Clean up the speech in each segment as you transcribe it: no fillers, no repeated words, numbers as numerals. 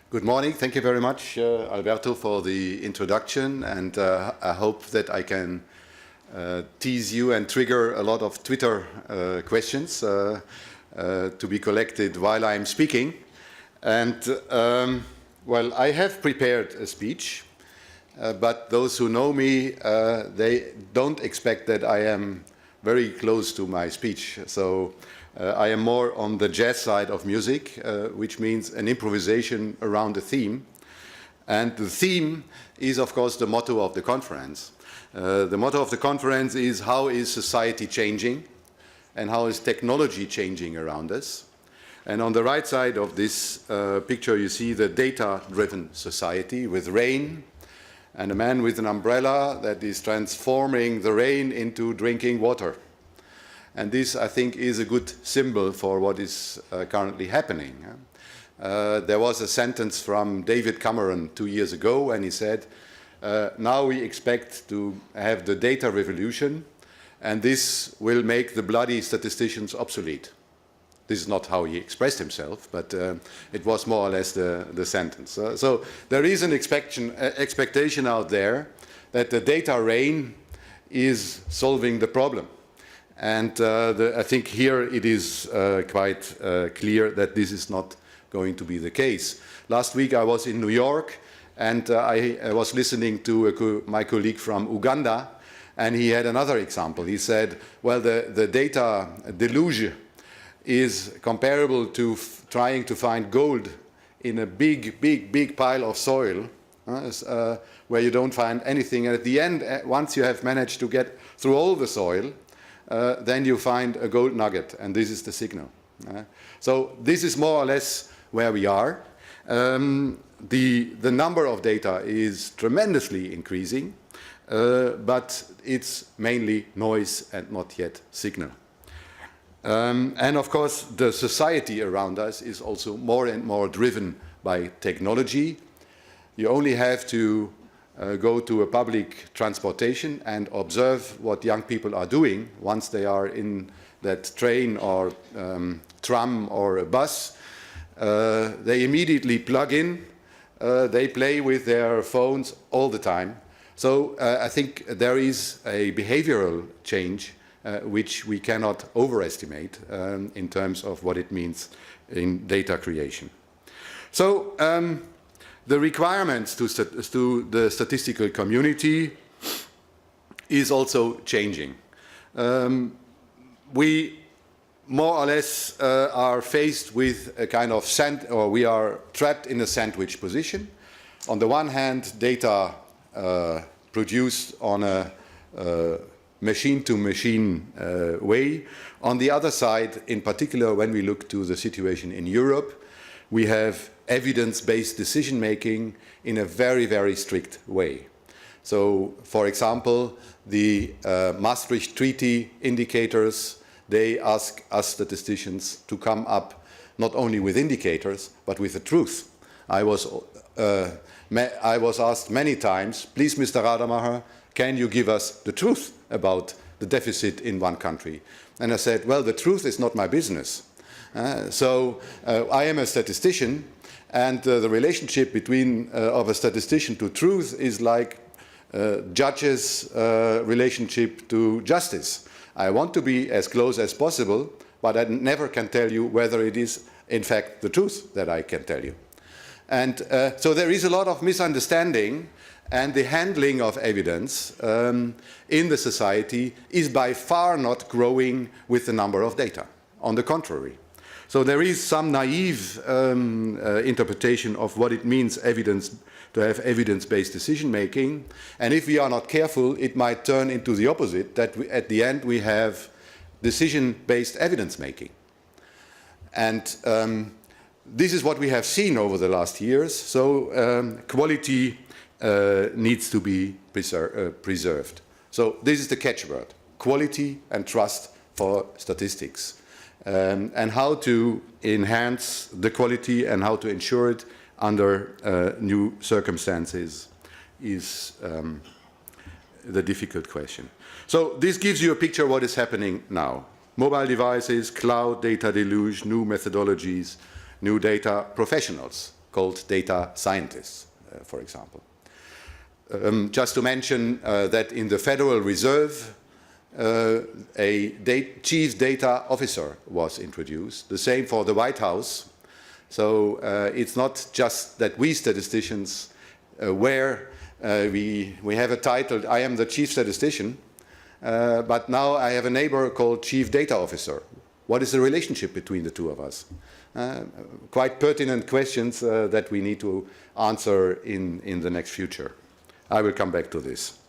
Good morning. Thank you very much, Alberto, for the introduction, and I hope that I can tease you and trigger a lot of Twitter questions to be collected while I'm speaking. And well, I have prepared a speech, but those who know me, they don't expect that I am very close to my speech. So I am more on the jazz side of music, which means an improvisation around a theme. And the theme is, of course, the motto of the conference. The motto of the conference is, how is society changing and how is technology changing around us? And on the right side of this picture, you see the data-driven society with rain and a man with an umbrella that is transforming the rain into drinking water. And this, I think, is a good symbol for what is currently happening. There was a sentence from David Cameron 2 years ago, and he said, now we expect to have the data revolution, and this will make the bloody statisticians obsolete. This is not how he expressed himself, but it was more or less the sentence. So there is an expectation out there that the data rain is solving the problem. And I think here it is quite clear that this is not going to be the case. Last week I was in New York, and I was listening to my colleague from Uganda, and he had another example. He said, well, the data deluge is comparable to trying to find gold in a big pile of soil where you don't find anything. And at the end, once you have managed to get through all the soil, then you find a gold nugget, and this is the signal. So this is more or less where we are. The number of data is tremendously increasing, but it's mainly noise and not yet signal. And of course, the society around us is also more and more driven by technology. You only have to go to a public transportation and observe what young people are doing once they are in that train or tram or a bus. They immediately plug in, they play with their phones all the time. So I think there is a behavioral change which we cannot overestimate in terms of what it means in data creation. So the requirements to the statistical community is also changing. We more or less are faced with a kind of we are trapped in a sandwich position. On the one hand, data produced on a machine-to-machine way. On the other side, in particular, when we look to the situation in Europe, we have evidence-based decision-making in a very strict way. So, for example, the Maastricht Treaty indicators, they ask us statisticians to come up not only with indicators, but with the truth. I was asked many times, please, Mr. Radermacher, can you give us the truth about the deficit in one country? And I said, well, the truth is not my business. So I am a statistician, and the relationship between of a statistician to truth is like judges' relationship to justice. I want to be as close as possible, but I never can tell you whether it is in fact the truth that I can tell you. And so there is a lot of misunderstanding, and the handling of evidence in the society is by far not growing with the number of data. On the contrary. So there is some naive interpretation of what it means to have evidence-based decision-making, and if we are not careful, it might turn into the opposite, that at the end we have decision-based evidence-making. And this is what we have seen over the last years, so quality needs to be preserved. So this is the catchword, quality and trust for statistics. And how to enhance the quality and how to ensure it under new circumstances is the difficult question. So this gives you a picture of what is happening now. Mobile devices, cloud, data deluge, new methodologies, new data professionals, called data scientists, for example. Just to mention that in the Federal Reserve, a chief data officer was introduced. The same for the White House. So it's not just that we statisticians we have a title, I am the chief statistician, but now I have a neighbor called chief data officer. What is the relationship between the two of us? Quite pertinent questions that we need to answer in the next future. I will come back to this.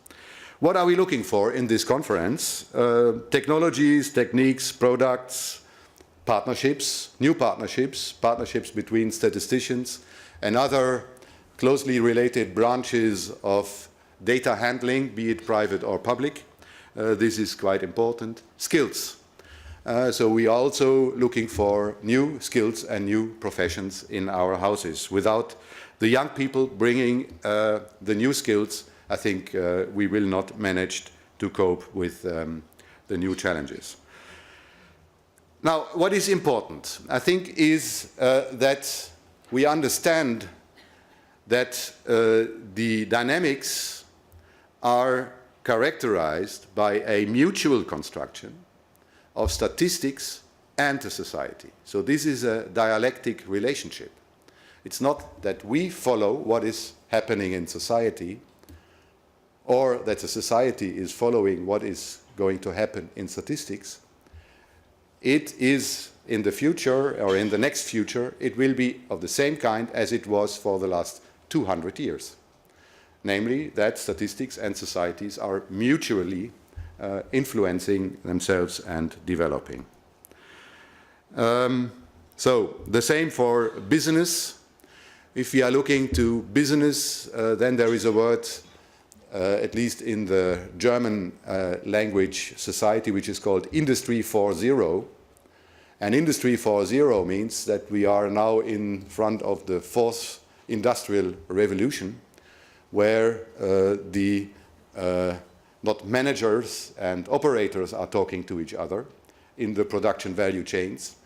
What are we looking for in this conference? Technologies, techniques, products, partnerships, new partnerships, partnerships between statisticians and other closely related branches of data handling, be it private or public. This is quite important. Skills. So we are also looking for new skills and new professions in our houses. Without the young people bringing the new skills, I think we will not manage to cope with the new challenges. Now, what is important, I think, is that we understand that the dynamics are characterized by a mutual construction of statistics and the society. So this is a dialectic relationship. It's not that we follow what is happening in society or that the society is following what is going to happen in statistics. It is in the future, or in the next future, it will be of the same kind as it was for the last 200 years. Namely, that statistics and societies are mutually influencing themselves and developing. So, the same for business. If we are looking to business, then there is a word, at least in the German language society, which is called Industry 4.0. And Industry 4.0 means that we are now in front of the fourth industrial revolution, where not managers and operators are talking to each other in the production value chains,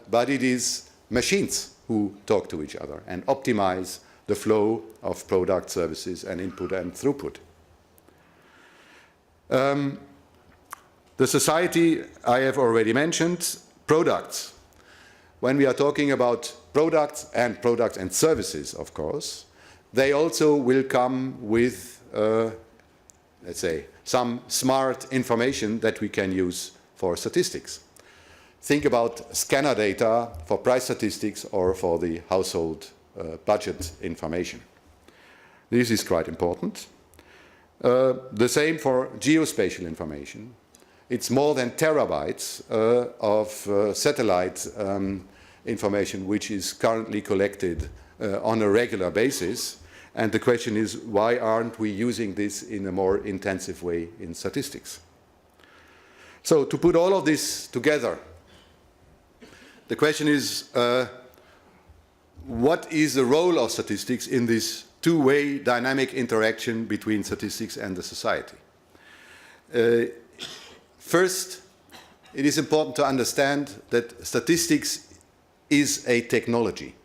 but it is machines who talk to each other and optimize the flow of product, services, and input and throughput. The society I have already mentioned. Products. When we are talking about products and services, of course, they also will come with, let's say, some smart information that we can use for statistics. Think about scanner data for price statistics or for the household budget information. This is quite important. The same for geospatial information. It's more than terabytes of satellite information which is currently collected on a regular basis. And the question is, why aren't we using this in a more intensive way in statistics? So to put all of this together, the question is, what is the role of statistics in this two-way dynamic interaction between statistics and the society? First, it is important to understand that statistics is a technology,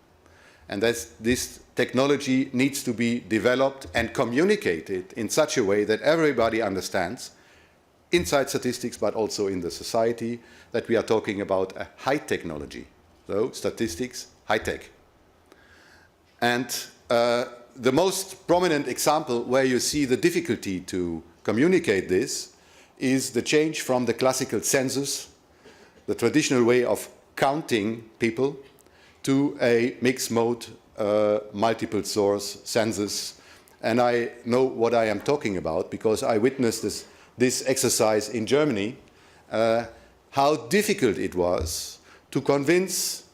and that this technology needs to be developed and communicated in such a way that everybody understands, inside statistics but also in the society, that we are talking about a high technology. So, statistics, high tech. And the most prominent example where you see the difficulty to communicate this is the change from the classical census, the traditional way of counting people, to a mixed mode, multiple source census. And I know what I am talking about because I witnessed this exercise in Germany, how difficult it was to convince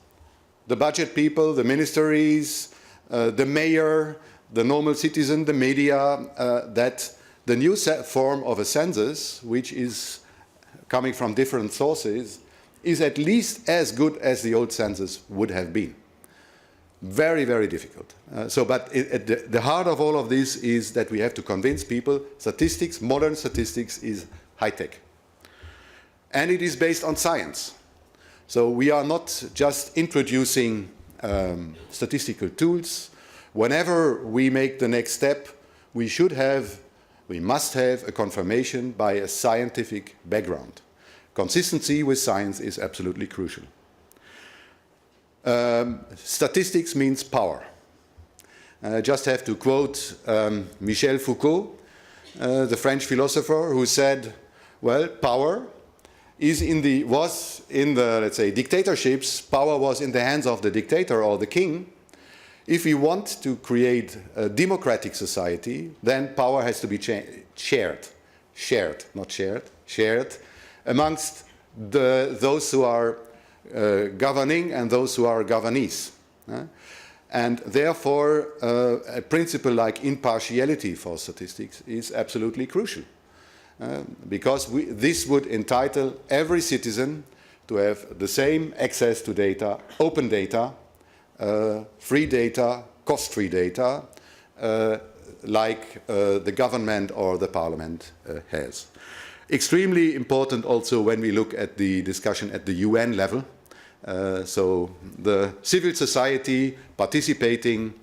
the budget people, the ministries, the mayor, the normal citizen, the media, that the new form of a census, which is coming from different sources, is at least as good as the old census would have been. Very, very difficult. But at the heart of all of this is that we have to convince people statistics, modern statistics, is high-tech. And it is based on science. So we are not just introducing statistical tools, whenever we make the next step, we must have a confirmation by a scientific background. Consistency with science is absolutely crucial. Statistics means power. I just have to quote Michel Foucault, the French philosopher, who said, well, power was in the, let's say, dictatorships, power was in the hands of the dictator or the king. If we want to create a democratic society, then power has to be shared amongst those who are governing and those who are governees. And therefore, a principle like impartiality for statistics is absolutely crucial. Because this would entitle every citizen to have the same access to data, open data, free data, cost-free data, like the government or the parliament has. Extremely important also when we look at the discussion at the UN level. So the civil society participating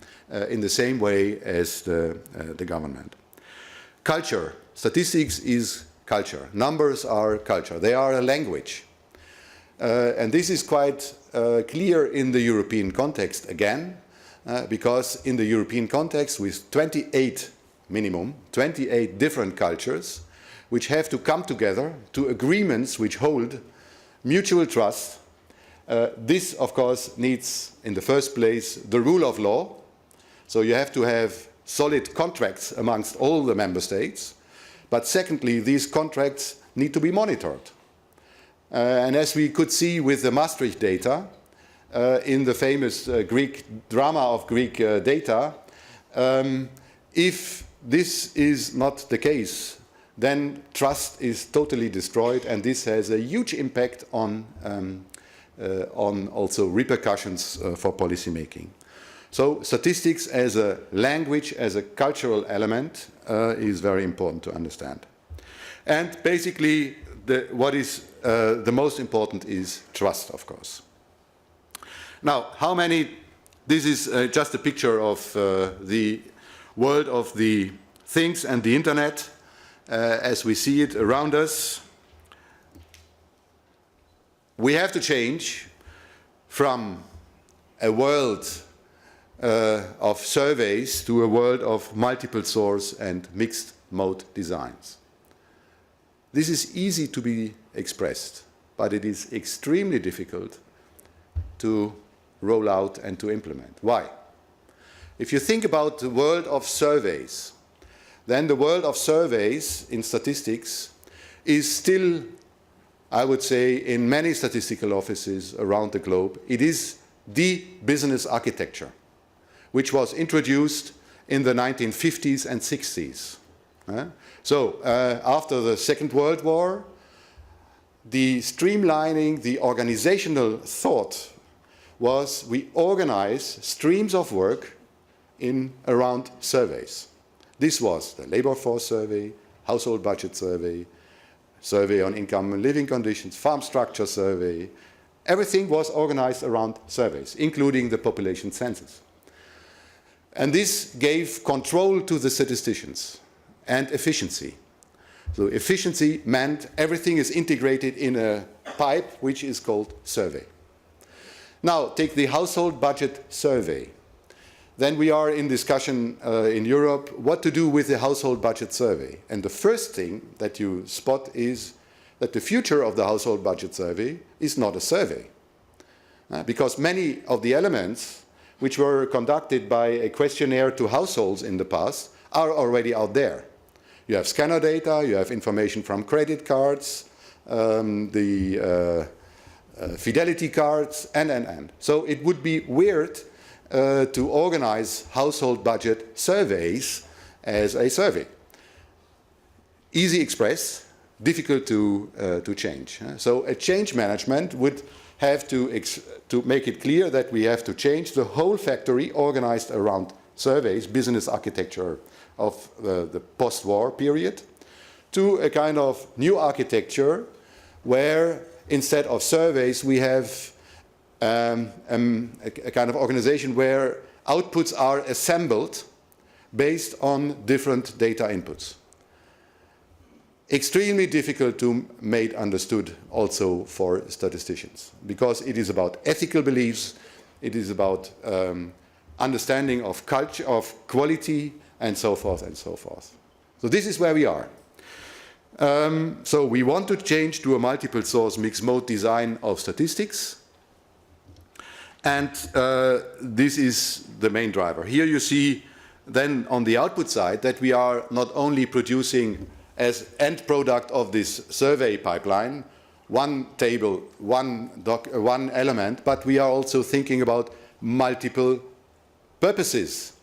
in the same way as the government. Culture. Statistics is culture. Numbers are culture. They are a language. And this is quite clear in the European context again, because in the European context with 28 different cultures, which have to come together to agreements which hold mutual trust. This, of course, needs, in the first place, the rule of law. So you have to have solid contracts amongst all the member states. But secondly, these contracts need to be monitored. And as we could see with the Maastricht data, in the famous Greek drama of Greek data, if this is not the case, then trust is totally destroyed, and this has a huge impact on also repercussions for policy making. So statistics as a language, as a cultural element, is very important to understand. And basically, what is the most important is trust, of course. Now, this is just a picture of the world of the things and the internet as we see it around us. We have to change from a world of surveys to a world of multiple source and mixed mode designs. This is easy to be expressed, but it is extremely difficult to roll out and to implement. Why? If you think about the world of surveys, then the world of surveys in statistics is still, I would say, in many statistical offices around the globe, it is the business architecture, which was introduced in the 1950s and 60s. So after the Second World War, the streamlining, the organizational thought was we organize streams of work in around surveys. This was the labor force survey, household budget survey, survey on income and living conditions, farm structure survey. Everything was organized around surveys, including the population census. And this gave control to the statisticians and efficiency. So efficiency meant everything is integrated in a pipe which is called survey. Now take the household budget survey. Then we are in discussion in Europe what to do with the household budget survey. And the first thing that you spot is that the future of the household budget survey is not a survey. Because many of the elements which were conducted by a questionnaire to households in the past are already out there. You have scanner data, you have information from credit cards, the fidelity cards, and. So it would be weird to organize household budget surveys as a survey. Easy express, difficult to change. So a change management would have to make it clear that we have to change the whole factory organized around surveys, business architecture of the post-war period, to a kind of new architecture where instead of surveys we have a kind of organization where outputs are assembled based on different data inputs. Extremely difficult to make understood also for statisticians, because it is about ethical beliefs, it is about understanding of culture, of quality, and so forth and so forth. So this is where we are. So we want to change to a multiple source mixed mode design of statistics, and this is the main driver. Here you see then on the output side that we are not only producing as end product of this survey pipeline one table, one element, but we are also thinking about multiple purposes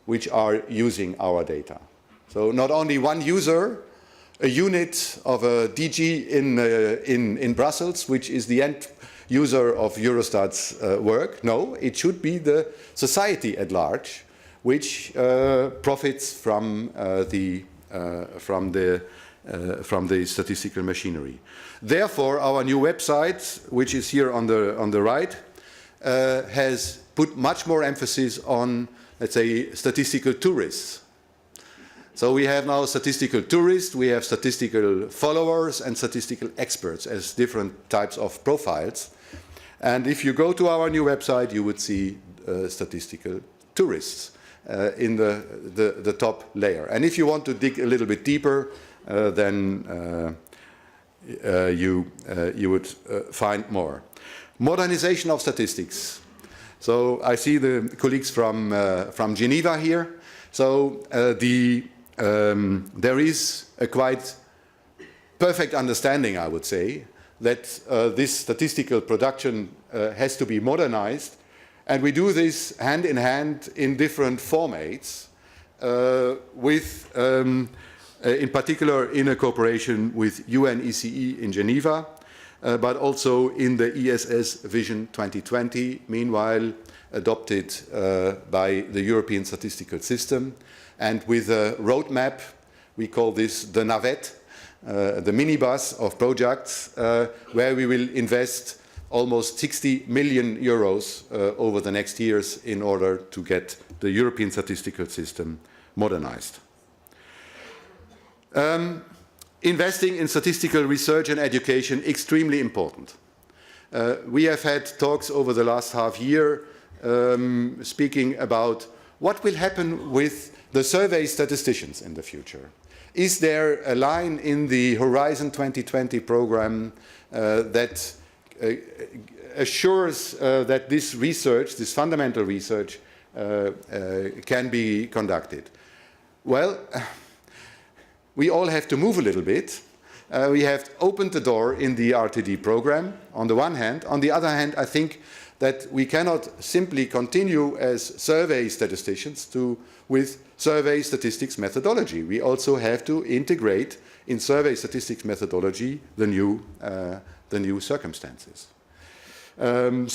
which are using our data. So not only one user, a unit of a DG in Brussels, which is the end user of Eurostat's work. No, it should be the society at large, which profits from the statistical machinery. Therefore, our new website, which is here on the right, has put much more emphasis on, let's say, statistical tourists. So we have now statistical tourists, we have statistical followers, and statistical experts as different types of profiles. And if you go to our new website, you would see statistical tourists in the top layer. And if you want to dig a little bit deeper, then you would find more. Modernization of statistics. So I see the colleagues from Geneva here. So there is a quite perfect understanding, I would say, that this statistical production has to be modernized, and we do this hand in hand in different formats, in particular in a cooperation with UNCEEA in Geneva, but also in the ESS Vision 2020, meanwhile adopted by the European Statistical System. And with a roadmap, we call this the navette, the minibus of projects, where we will invest almost 60 million euros over the next years in order to get the European statistical system modernized. Investing in statistical research and education, extremely important. We have had talks over the last half year speaking about what will happen with the survey statisticians in the future. Is there a line in the Horizon 2020 program that assures that this research, this fundamental research, can be conducted? Well, we all have to move a little bit. We have opened the door in the RTD program, on the one hand. On the other hand, I think that we cannot simply continue as survey statisticians with survey statistics methodology. We also have to integrate in survey statistics methodology the new circumstances. And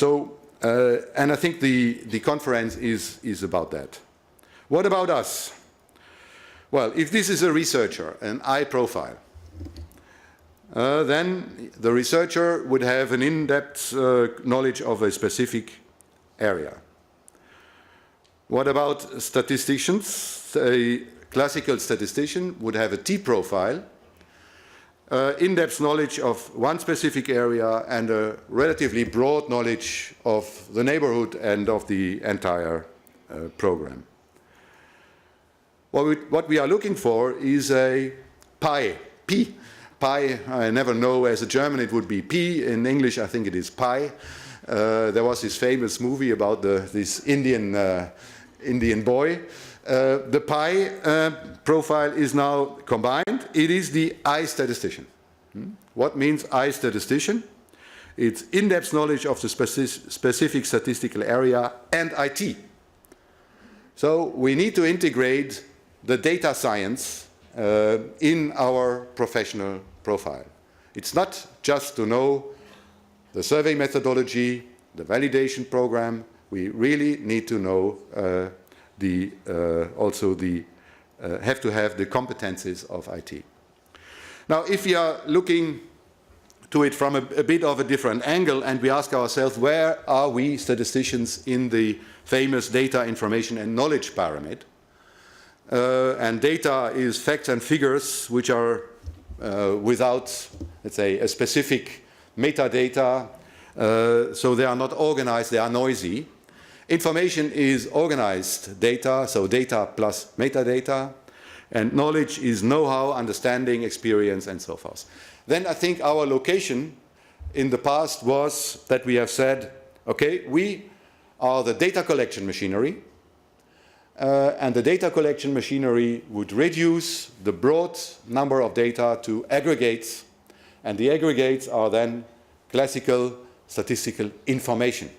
I think the conference is about that. What about us? Well, if this is a researcher, an I profile, then the researcher would have an in-depth knowledge of a specific area. What about statisticians? A classical statistician would have a T profile, in-depth knowledge of one specific area, and a relatively broad knowledge of the neighborhood and of the entire program. What we are looking for is a pi, P. Pi, I never know, as a German it would be P, in English I think it is pi. There was this famous movie about this Indian boy. The pi profile is now combined. It is the I statistician. What means I statistician? It's in-depth knowledge of the specific statistical area and IT. So we need to integrate the data science in our professional profile. It's not just to know the survey methodology, the validation program. We really need to know have to have the competencies of IT. Now, if you are looking to it from a bit of a different angle, and we ask ourselves, where are we statisticians in the famous data, information, and knowledge pyramid? And data is facts and figures which are without, let's say, a specific metadata, so they are not organized, they are noisy. Information is organized data, so data plus metadata, and knowledge is know-how, understanding, experience, and so forth. Then I think our location in the past was that we have said, okay, we are the data collection machinery, and the data collection machinery would reduce the broad number of data to aggregates, and the aggregates are then classical statistical information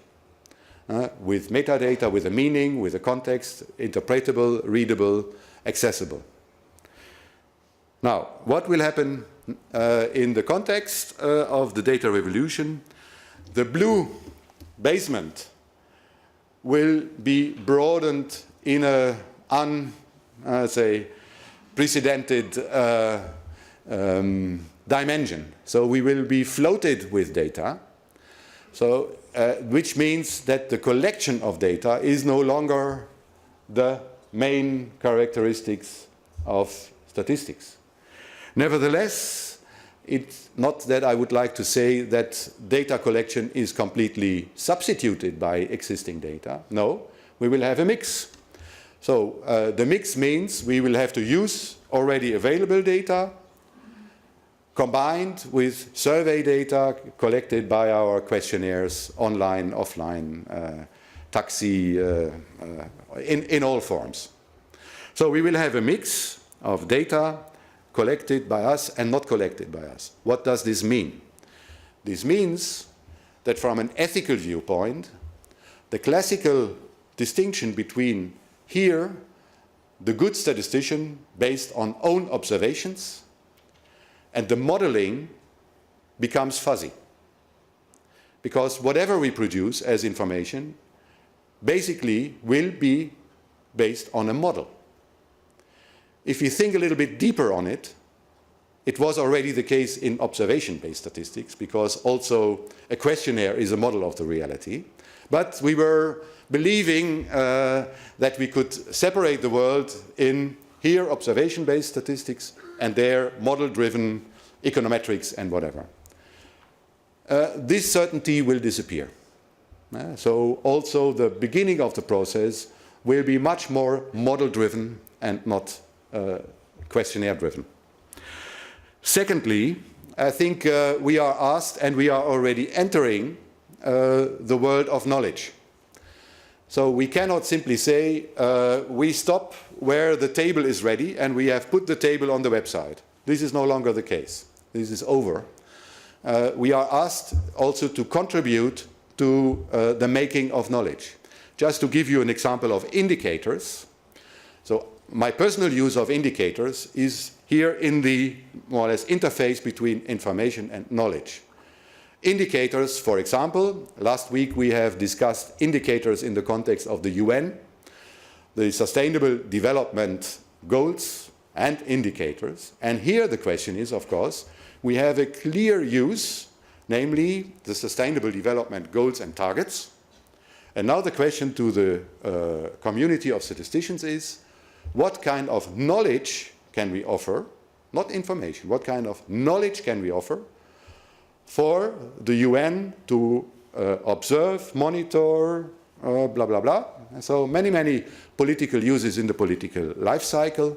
with metadata, with a meaning, with a context, interpretable, readable, accessible. Now, what will happen in the context of the data revolution? The blue basement will be broadened in a unprecedented dimension. So we will be floated with data, so, which means that the collection of data is no longer the main characteristics of statistics. Nevertheless, it's not that I would like to say that data collection is completely substituted by existing data. No, we will have a mix. So the mix means we will have to use already available data combined with survey data collected by our questionnaires, online, offline, taxi, in all forms. So we will have a mix of data collected by us and not collected by us. What does this mean? This means that from an ethical viewpoint, the classical distinction between here, the good statistician based on own observations, and the modeling becomes fuzzy. Because whatever we produce as information basically will be based on a model. If you think a little bit deeper on it, it was already the case in observation-based statistics, because also a questionnaire is a model of the reality. But we were believing that we could separate the world in here observation-based statistics and there model-driven econometrics and whatever. This certainty will disappear. So also the beginning of the process will be much more model-driven and not questionnaire-driven. Secondly, I think we are asked, and we are already entering the world of knowledge. So we cannot simply say we stop where the table is ready and we have put the table on the website. This is no longer the case. This is over. We are asked also to contribute to the making of knowledge. Just to give you an example of indicators. So my personal use of indicators is here in the more or less interface between information and knowledge. Indicators, for example, last week we have discussed indicators in the context of the UN, the Sustainable Development Goals and indicators. And here the question is, of course, we have a clear use, namely the Sustainable Development Goals and targets. And now the question to the community of statisticians is, what kind of knowledge can we offer, not information, what kind of knowledge can we offer for the UN to observe, monitor, blah, blah, blah. And so many political uses in the political life cycle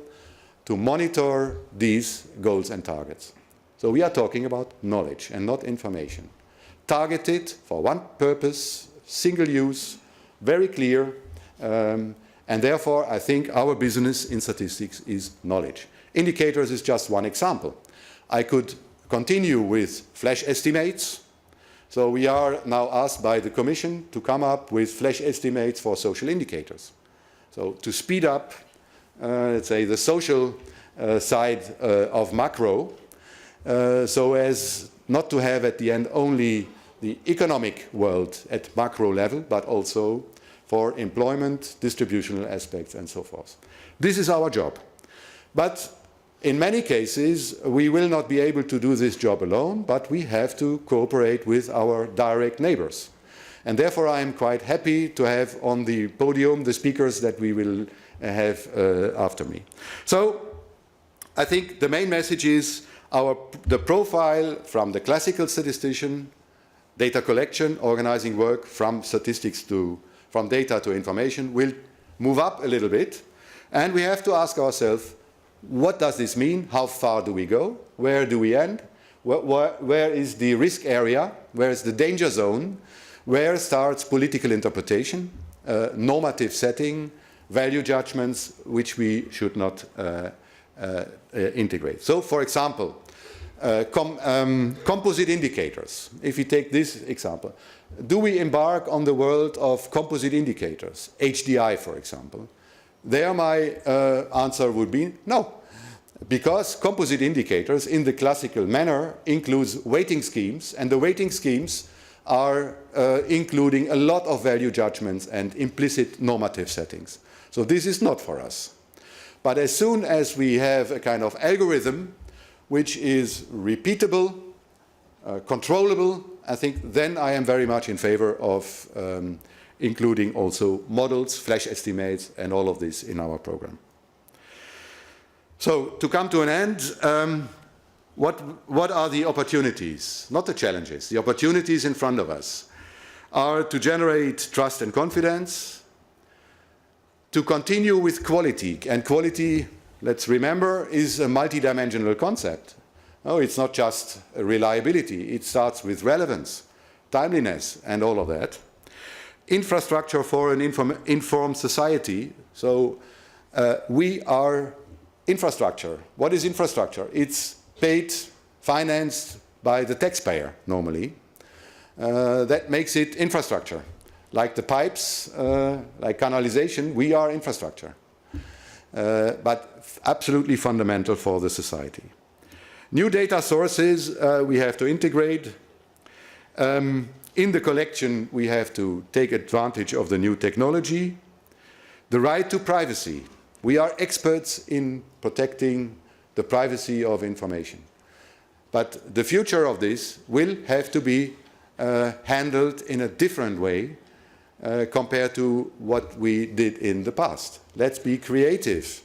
to monitor these goals and targets. So we are talking about knowledge and not information. Targeted for one purpose, single use, very clear, and therefore I think our business in statistics is knowledge. Indicators is just one example. I could continue with flash estimates. So we are now asked by the Commission to come up with flash estimates for social indicators. So to speed up, let's say, the social side of macro, so as not to have at the end only the economic world at macro level, but also for employment, distributional aspects, and so forth. This is our job. But In many cases, we will not be able to do this job alone, but we have to cooperate with our direct neighbors. And therefore, I am quite happy to have on the podium the speakers that we will have after me. So, I think the main message is the profile from the classical statistician, data collection, organizing work from statistics from data to information will move up a little bit. And we have to ask ourselves, what does this mean? How far do we go? Where do we end? Where is the risk area? Where is the danger zone? Where starts political interpretation, normative setting, value judgments, which we should not integrate. So, for example, composite indicators. If we take this example, do we embark on the world of composite indicators, HDI, for example? There my answer would be no, because composite indicators in the classical manner includes weighting schemes, and the weighting schemes are including a lot of value judgments and implicit normative settings. So this is not for us. But as soon as we have a kind of algorithm which is repeatable, controllable, I think then I am very much in favor of including also models, flash estimates, and all of this in our program. So to come to an end, what are the opportunities, not the challenges, the opportunities in front of us are to generate trust and confidence, to continue with quality, and quality, let's remember, is a multidimensional concept. No, it's not just reliability, it starts with relevance, timeliness, and all of that. Infrastructure for an informed society, so we are infrastructure. What is infrastructure? It's paid, financed by the taxpayer, normally. That makes it infrastructure. Like the pipes, like canalization, we are infrastructure. But absolutely fundamental for the society. New data sources we have to integrate. In the collection, we have to take advantage of the new technology. The right to privacy. We are experts in protecting the privacy of information. But the future of this will have to be handled in a different way compared to what we did in the past. Let's be creative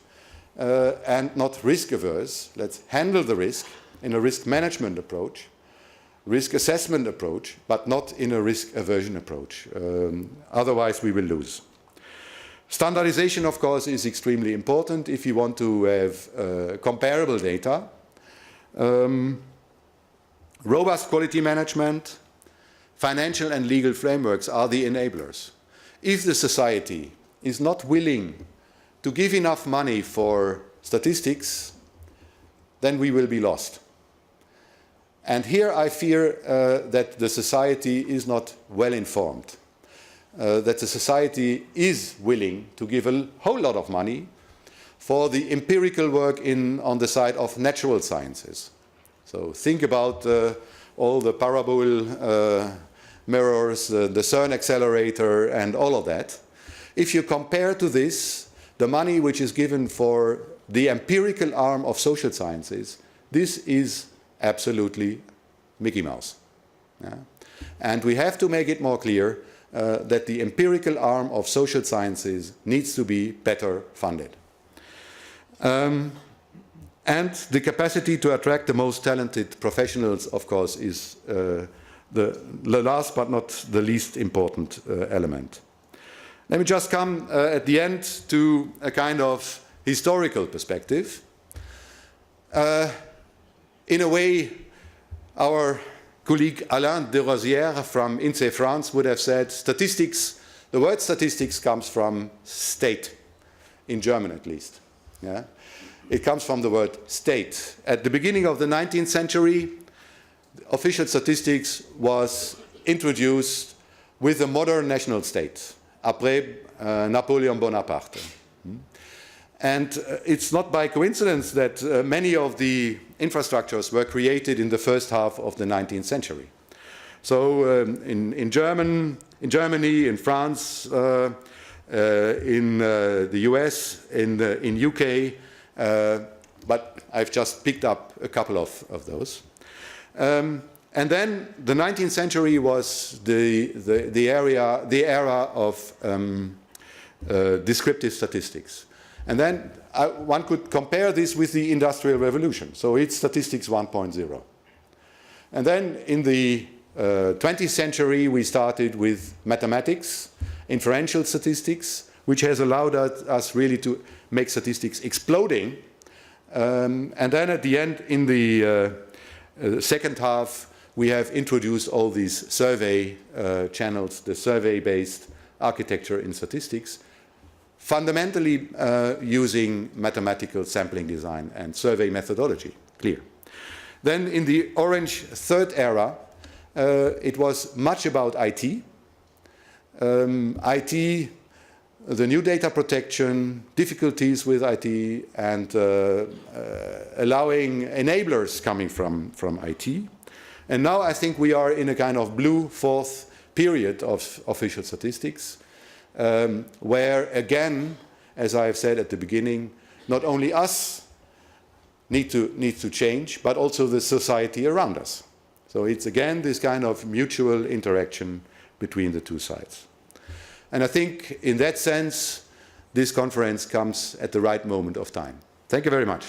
and not risk averse. Let's handle the risk in a risk management approach, risk assessment approach, but not in a risk aversion approach. Otherwise we will lose. Standardization, of course, is extremely important if you want to have comparable data. Robust quality management, financial and legal frameworks are the enablers. If the society is not willing to give enough money for statistics, then we will be lost. And here I fear that the society is not well informed, that the society is willing to give a whole lot of money for the empirical work on the side of natural sciences. So think about all the parabol mirrors, the CERN accelerator, and all of that. If you compare to this, the money which is given for the empirical arm of social sciences, this is absolutely Mickey Mouse. Yeah? And we have to make it more clear that the empirical arm of social sciences needs to be better funded. And the capacity to attract the most talented professionals, of course, is the last but not the least important element. Let me just come at the end to a kind of historical perspective. In a way, our colleague Alain de Rosière from INSEE France would have said, statistics, the word statistics comes from state, in German at least. Yeah? It comes from the word state. At the beginning of the 19th century, official statistics was introduced with a modern national state, après Napoleon Bonaparte. And it's not by coincidence that many of the infrastructures were created in the first half of the 19th century. So in Germany, in France, in the US, in UK, but I've just picked up a couple of those. And then the 19th century was the era of descriptive statistics. And then one could compare this with the Industrial Revolution. So it's statistics 1.0. And then in the 20th century, we started with mathematics, inferential statistics, which has allowed us really to make statistics exploding. And then at the end, in the second half, we have introduced all these survey channels, the survey-based architecture in statistics, fundamentally using mathematical sampling design and survey methodology, clear. Then in the orange third era, it was much about IT. IT, the new data protection, difficulties with IT, and allowing enablers coming from IT. And now I think we are in a kind of blue fourth period of official statistics, where again, as I have said at the beginning, not only us need to change, but also the society around us. So it's again this kind of mutual interaction between the two sides. And I think in that sense, this conference comes at the right moment of time. Thank you very much.